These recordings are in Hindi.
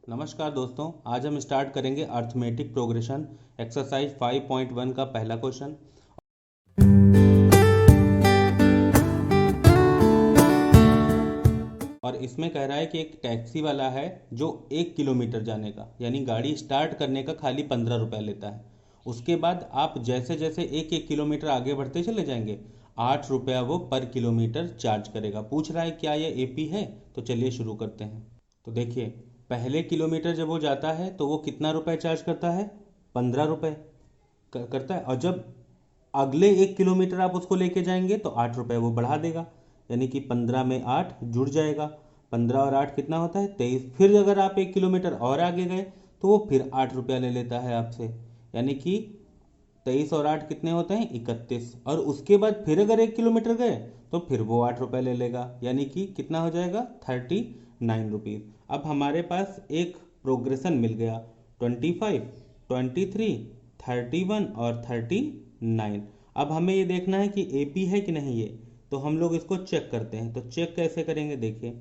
नमस्कार दोस्तों, आज हम स्टार्ट करेंगे अर्थमेटिक प्रोग्रेशन एक्सरसाइज 5.1 का पहला क्वेश्चन। और इसमें कह रहा है कि एक टैक्सी वाला है जो 1 किलोमीटर जाने का यानी गाड़ी स्टार्ट करने का खाली 15 रुपया लेता है। उसके बाद आप जैसे जैसे एक एक किलोमीटर आगे बढ़ते चले जाएंगे 8 रुपया वो पर किलोमीटर चार्ज करेगा। पूछ रहा है क्या ये एपी है। तो चलिए शुरू करते हैं। तो देखिए, पहले किलोमीटर जब वो जाता है तो वो कितना रुपए चार्ज करता है, 15 रुपये करता है। और जब अगले 1 किलोमीटर आप उसको लेके जाएंगे तो 8 रुपये वो बढ़ा देगा, यानी कि 15 में 8 जुड़ जाएगा। 15 और 8 कितना होता है, 23। फिर अगर आप 1 किलोमीटर और आगे गए तो वो फिर 8 रुपया ले लेता है आपसे, यानी कि 23 और 8 कितने होते हैं, 31। और उसके बाद फिर अगर 1 किलोमीटर गए तो फिर वो 8 रुपये ले लेगा, यानी कि कितना हो जाएगा, 39 रुपीज़। अब हमारे पास एक प्रोग्रेशन मिल गया, 25, 23, 31 और 39। अब हमें ये देखना है कि एपी है कि नहीं ये, तो हम लोग इसको चेक करते हैं। तो चेक कैसे करेंगे, देखिए।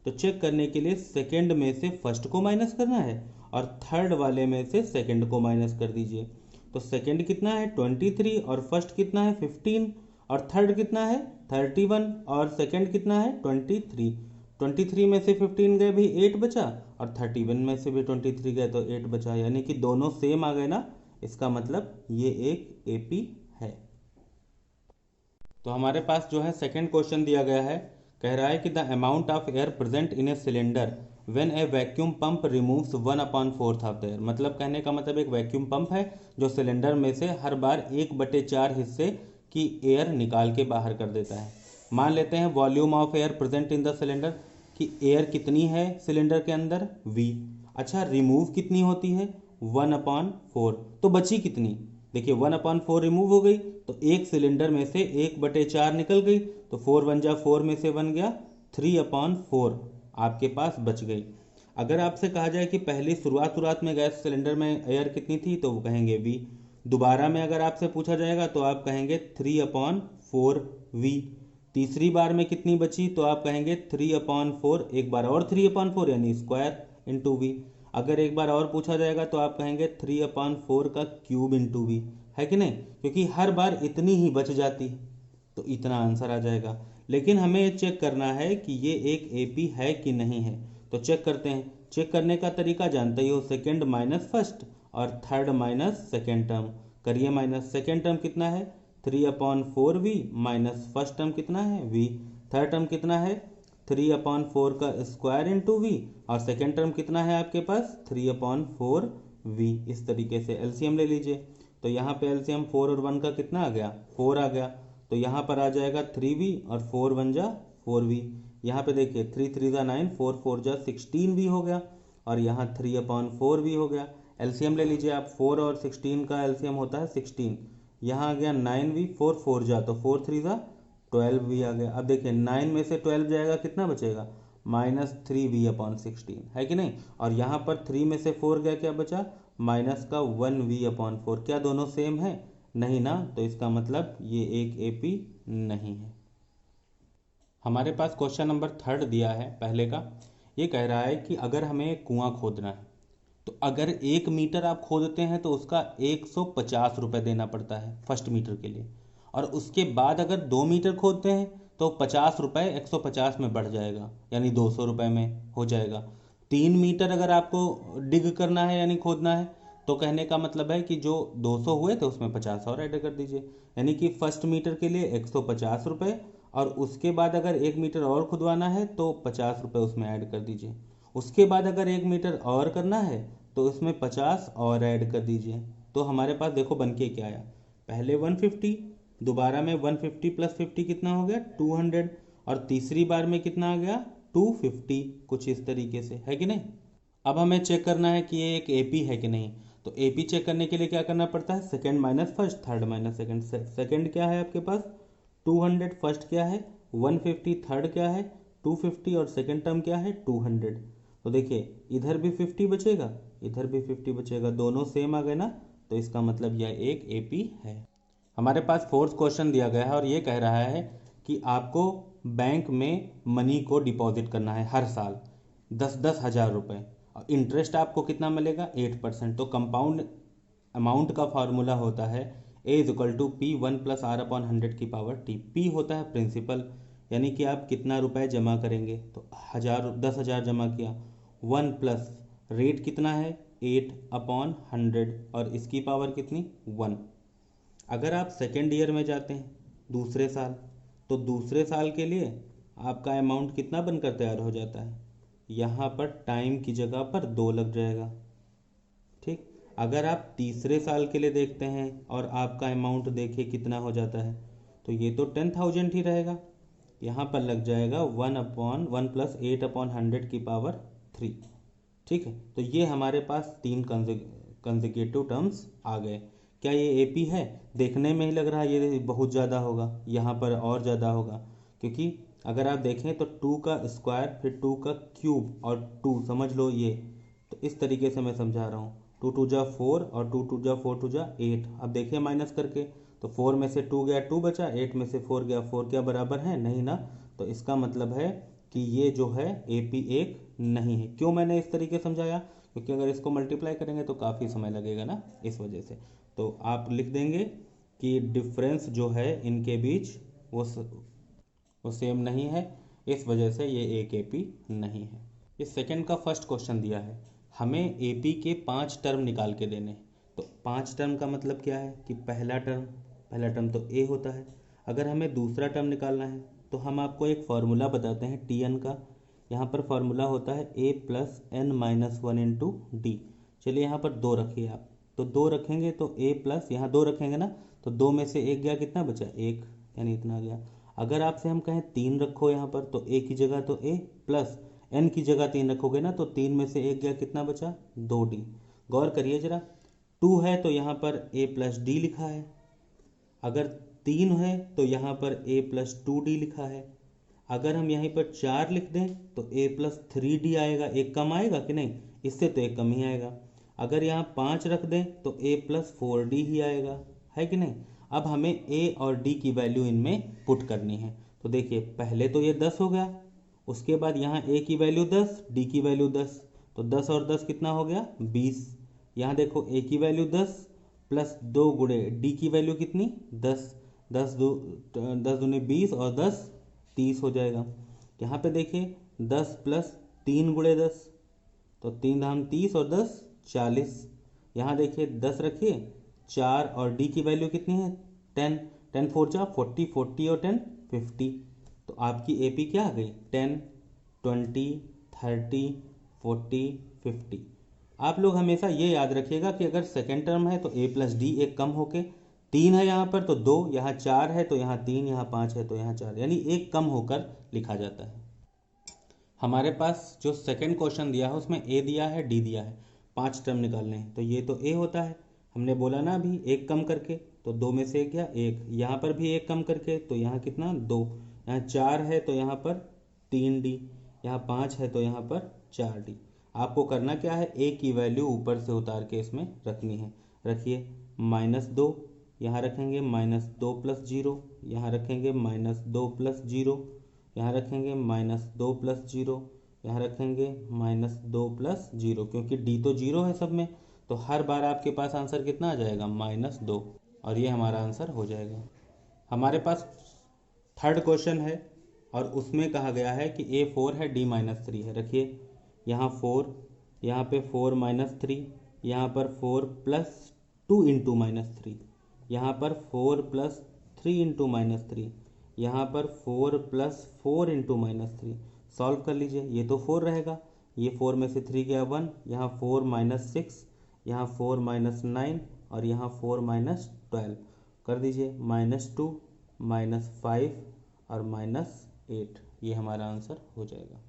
तो चेक करने के लिए सेकंड में से फर्स्ट को माइनस करना है और थर्ड वाले में से सेकंड को माइनस कर दीजिए। तो सेकंड कितना है, 23, और फर्स्ट कितना है, 15, और थर्ड कितना है, 31, और सेकंड कितना है, 23। 23 में से 15 गए भी 8 बचा, और 31 में से भी 23 गए तो 8 बचा, यानी कि दोनों सेम आ गए ना। इसका मतलब ये एक एपी है। तो हमारे पास जो है सेकंड क्वेश्चन दिया गया है, कह रहा है कि the amount of air present in a cylinder when A vacuum pump removes 1/4 of the air. मतलब कहने का मतलब एक वैक्यूम पंप है जो सिलेंडर में से हर बार 1/4 हिस्से की एयर निकाल के बाहर कर देता है। मान लेते हैं volume of air present in the cylinder, कि एयर कितनी है सिलेंडर के अंदर, V। अच्छा, रिमूव कितनी होती है, 1/4। तो बची कितनी, देखिए 1/4 रिमूव हो गई तो एक सिलेंडर में से 1/4 निकल गई, तो 4 1 जा 4 में से बन गया 3/4 आपके पास बच गई। अगर आपसे कहा जाए कि पहली शुरुआत में गैस सिलेंडर में एयर कितनी थी, तो वो कहेंगे V। दोबारा में अगर आपसे पूछा जाएगा तो आप कहेंगे 3/4V। तीसरी बार में कितनी बची, तो आप कहेंगे 3/4, एक बार और 3/4 यानी स्क्वायर इंटू V। अगर एक बार और पूछा जाएगा तो आप कहेंगे 3/4 का क्यूब इंटू V, है कि नहीं, क्योंकि हर बार इतनी ही बच जाती है, तो इतना आंसर आ जाएगा। लेकिन हमें ये चेक करना है कि ये एक एपी है कि नहीं है। तो चेक करते हैं। चेक करने का तरीका जानते ही हो, सेकंड माइनस फर्स्ट और थर्ड माइनस सेकेंड टर्म। करिए माइनस, सेकेंड टर्म कितना है, 3/4V, माइनस फर्स्ट टर्म कितना है, V। थर्ड टर्म कितना है, 3/4 का स्क्वायर इंटू V, और सेकेंड टर्म कितना है आपके पास, 3/4V। इस तरीके से एलसीएम ले लीजिए। तो यहाँ पे एलसीएम 4 और 1 का कितना आ गया, 4 आ गया। तो यहाँ पर आ जाएगा 3V और 4 1 जा 4V। यहाँ पे देखिए 3 3 जा 9, 4 4 जा 16V हो गया, और यहाँ 3/4V हो गया। एलसीएम ले लीजिए आप, 4 और 16 का एलसीएम होता है 16। यहाँ आ गया 9V, 4 4 जा तो 4 3 जा 12V आ गया। अब देखिए 9 में से 12 जाएगा, कितना बचेगा, -3V/16, है कि नहीं। और यहाँ पर 3 में से 4 गया, क्या बचा, माइनस का 1V/4। क्या दोनों सेम है, नहीं ना, तो इसका मतलब ये एक एपी नहीं है। हमारे पास क्वेश्चन नंबर थर्ड दिया है पहले का। ये कह रहा है कि अगर हमें कुआं खोदना है तो अगर 1 मीटर आप खोदते हैं तो उसका 150 रुपये देना पड़ता है फर्स्ट मीटर के लिए। और उसके बाद अगर 2 मीटर खोदते हैं तो 50 रुपये 150 में बढ़ जाएगा, यानी 200 रुपये में हो जाएगा। 3 मीटर अगर आपको डिग करना है यानी खोदना है, तो कहने का मतलब है कि जो 200 हुए थे उसमें 50 और ऐड कर दीजिए, यानी कि फर्स्ट मीटर के लिए 150 रुपये, और उसके बाद अगर 1 मीटर और खुदवाना है तो 50 रुपये उसमें ऐड कर दीजिए। उसके बाद अगर 1 मीटर और करना है तो उसमें 50 और ऐड कर दीजिए। तो हमारे पास देखो बन के क्या आया, पहले 150, दोबारा में 150 + 50 कितना हो गया, 200, और तीसरी बार में कितना आ गया, 250, कुछ इस तरीके से, है कि नहीं। अब हमें चेक करना है कि ये एक एपी है कि नहीं। तो एपी चेक करने के लिए क्या करना पड़ता है, second minus first, third minus second. Second क्या है आपके पास, 200, फर्स्ट क्या है 150, थर्ड क्या है 250, और सेकंड टर्म क्या है 200। तो देखिए इधर भी 50 बचेगा, इधर भी 50 बचेगा, दोनों सेम आ गए ना, तो इसका मतलब यह एक एपी है। हमारे पास फोर्थ क्वेश्चन दिया गया है और ये कह रहा है कि आपको बैंक में मनी को डिपॉजिट करना है हर साल 10-10 हज़ार रुपये, और इंटरेस्ट आपको कितना मिलेगा 8%। तो कंपाउंड अमाउंट का फार्मूला होता है A = P1 + R/100 P होता है प्रिंसिपल, यानी कि आप कितना रुपए जमा करेंगे। तो 10,000 जमा किया, 1 प्लस रेट कितना है 8/100 और इसकी पावर कितनी 1। अगर आप सेकेंड ईयर में जाते हैं दूसरे साल, तो दूसरे साल के लिए आपका अमाउंट कितना बनकर तैयार हो जाता है, यहाँ पर टाइम की जगह पर 2 लग जाएगा। ठीक, अगर आप तीसरे साल के लिए देखते हैं और आपका अमाउंट देखिए कितना हो जाता है, तो ये तो 10,000 ही रहेगा। यहाँ पर लग जाएगा 1/1 + 8/100 की पावर 3। ठीक है, तो ये हमारे पास 3 कंसेक्यूटिव टर्म्स आ गए। क्या ये एपी है? देखने में ही लग रहा है ये बहुत ज़्यादा होगा, यहाँ पर और ज़्यादा होगा, क्योंकि अगर आप देखें तो 2 का स्क्वायर फिर 2 का क्यूब और 2 समझ लो ये। तो इस तरीके से मैं समझा रहा हूँ, 2 × 2 = 4 और 2 × 2 = 4 × 2 = 8। अब देखिए माइनस करके, तो 4 में से 2 गया 2 बचा, 8 में से 4 गया 4, क्या बराबर है? नहीं ना। तो इसका मतलब है कि ये जो है एपी एक नहीं है। क्यों मैंने इस तरीके समझाया? क्योंकि अगर इसको मल्टीप्लाई करेंगे तो काफ़ी समय लगेगा ना, इस वजह से। तो आप लिख देंगे कि डिफरेंस जो है इनके बीच वो सेम नहीं है, इस वजह से ये एक एपी नहीं है। ये सेकंड का फर्स्ट क्वेश्चन दिया है, हमें एपी के 5 टर्म निकाल के देने हैं। तो 5 टर्म का मतलब क्या है कि पहला टर्म तो ए होता है। अगर हमें दूसरा टर्म निकालना है तो हम आपको एक फार्मूला बताते हैं टी एन का। यहाँ पर फार्मूला होता है a + n - 1 × d। चलिए यहाँ पर 2 रखिए आप, तो 2 रखेंगे तो a प्लस, यहाँ 2 रखेंगे ना, तो 2 में से 1 गया, कितना बचा 1, यानी इतना गया। अगर आपसे हम कहें 3 रखो यहाँ पर, तो a की जगह तो a प्लस n की जगह 3 रखोगे ना, तो 3 में से 1 गया, कितना बचा 2d। गौर करिए जरा, 2 है तो यहाँ पर a + d लिखा है, अगर 3 है तो यहाँ पर a + 2d लिखा है। अगर हम यहीं पर 4 लिख दें तो a + 3d आएगा, एक कम आएगा कि नहीं? इससे तो एक कम ही आएगा। अगर यहाँ 5 रख दें तो a + 4d ही आएगा, है कि नहीं? अब हमें a और d की वैल्यू इनमें पुट करनी है। तो देखिए पहले तो ये 10 हो गया, उसके बाद यहाँ a की वैल्यू 10, d की वैल्यू 10, तो 10 और 10 कितना हो गया 20। यहाँ देखो a की वैल्यू 10 प्लस 2 गुणे d की वैल्यू कितनी 10, 10 दूनी 20 और 10 30 हो जाएगा। यहाँ पे देखिए 10 + 3 × 10, तो 3 धाम 30 और 10 40। यहाँ देखिए 10 रखिए, 4 और d की वैल्यू कितनी है 10, 10 4 × 40, 40 और 10 50। तो आपकी एपी क्या आ गई 10, 20, 30, 40, 50। आप लोग हमेशा ये याद रखिएगा कि अगर सेकेंड टर्म है तो a + d एक कम होके 3 है यहाँ पर तो 2, यहाँ 4 है तो यहाँ 3, यहाँ 5 है तो यहाँ 4, यानी एक कम होकर लिखा जाता है। हमारे पास जो सेकंड क्वेश्चन दिया है उसमें a दिया है, d दिया है, 5 टर्म निकालने हैं, तो ये तो a होता है, हमने बोला ना अभी एक कम करके, तो 2 में से क्या 1, यहाँ पर भी एक कम करके, तो यहाँ कितना 2, यहाँ 4 है तो यहाँ पर 3d, यहाँ 5 है तो यहाँ पर 4d। आपको करना क्या है, a की वैल्यू ऊपर से उतार के इसमें रखनी है। रखिए -2, यहाँ रखेंगे -2 + 0, यहाँ रखेंगे -2 + 0, यहाँ रखेंगे -2 + 0, यहाँ रखेंगे -2 + 0, क्योंकि d तो 0 है सब में, तो हर बार आपके पास आंसर कितना आ जाएगा -2, और ये हमारा आंसर हो जाएगा। हमारे पास थर्ड क्वेश्चन है और उसमें कहा गया है कि a 4 है d -3 है। रखिए यहाँ 4, यहाँ पे 4 - 3, यहाँ पर 4 + 2 × -3, यहाँ पर 4 + 3 × -3, यहाँ पर 4 + 4 × -3। सॉल्व कर लीजिए, ये तो 4 रहेगा, ये 4 में से 3 गया 1, यहाँ 4 - 6, यहाँ 4 - 9 और यहाँ 4 - 12। कर दीजिए -2, -5 और -8, ये हमारा आंसर हो जाएगा।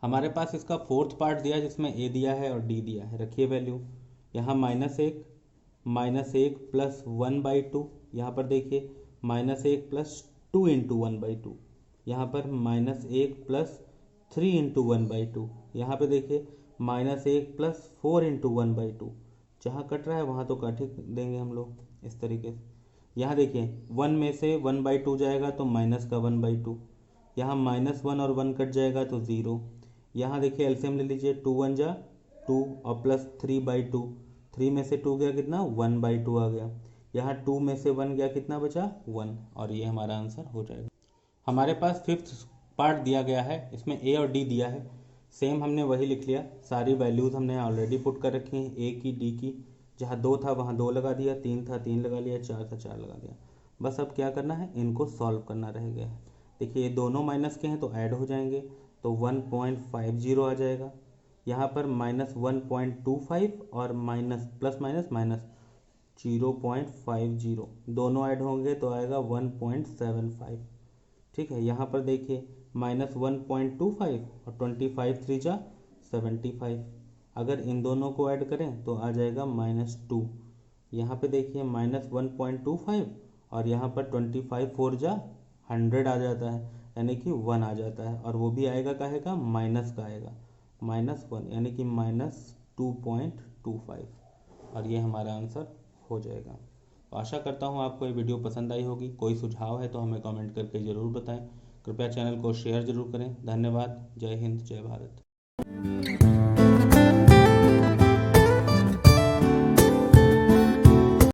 हमारे पास इसका फोर्थ पार्ट दिया है जिसमें a दिया है और d दिया है। रखिए वैल्यू, यहाँ -1 + 1/2, यहाँ पर देखिए -1 + 2 × 1/2, यहाँ पर -1 + 3 × 1/2, यहाँ पे देखिए -1 + 4 × 1/2। जहाँ कट रहा है वहाँ तो काट ही देंगे हम लोग इस तरीके से। यहाँ देखिए 1 में से 1/2 जाएगा तो माइनस का 1/2, यहाँ -1 और 1 कट जाएगा तो 0। यहाँ देखिए एलसीएम ले लीजिए, 2 × 1 = 2 और प्लस 3/2, 3 में से 2 गया कितना 1/2 आ गया। यहाँ 2 में से 1 गया कितना बचा 1, और ये हमारा आंसर हो जाएगा। हमारे पास फिफ्थ पार्ट दिया गया है, इसमें ए और डी दिया है, सेम हमने वही लिख लिया। सारी वैल्यूज़ हमने ऑलरेडी पुट कर रखी हैं, ए की डी की। जहाँ 2 था वहाँ 2 लगा दिया, 3 था 3 लगा लिया, 4 था 4 लगा दिया। बस अब क्या करना है, इनको सॉल्व करना रह गया है। देखिए ये दोनों माइनस के हैं तो ऐड हो जाएंगे, तो 1.50 आ जाएगा। यहाँ पर -1.25 और माइनस प्लस माइनस माइनस 0.50, दोनों ऐड होंगे तो आएगा 1.75। ठीक है, यहाँ पर देखिए -1.25 और 25 3 जा 75। अगर इन दोनों को ऐड करें तो आ जाएगा -2। यहाँ पे देखिए -1.25 और यहाँ पर 25 4 जा 100 आ जाता है, यानी कि 1 आ जाता है, और वो भी आएगा काहे का, माइनस का आएगा, -1, यानी कि -2.25, और ये हमारा आंसर हो जाएगा। तो आशा करता हूँ आपको ये वीडियो पसंद आई होगी। कोई सुझाव है तो हमें कमेंट करके ज़रूर बताएं। कृपया चैनल को शेयर ज़रूर करें। धन्यवाद। जय हिंद, जय भारत।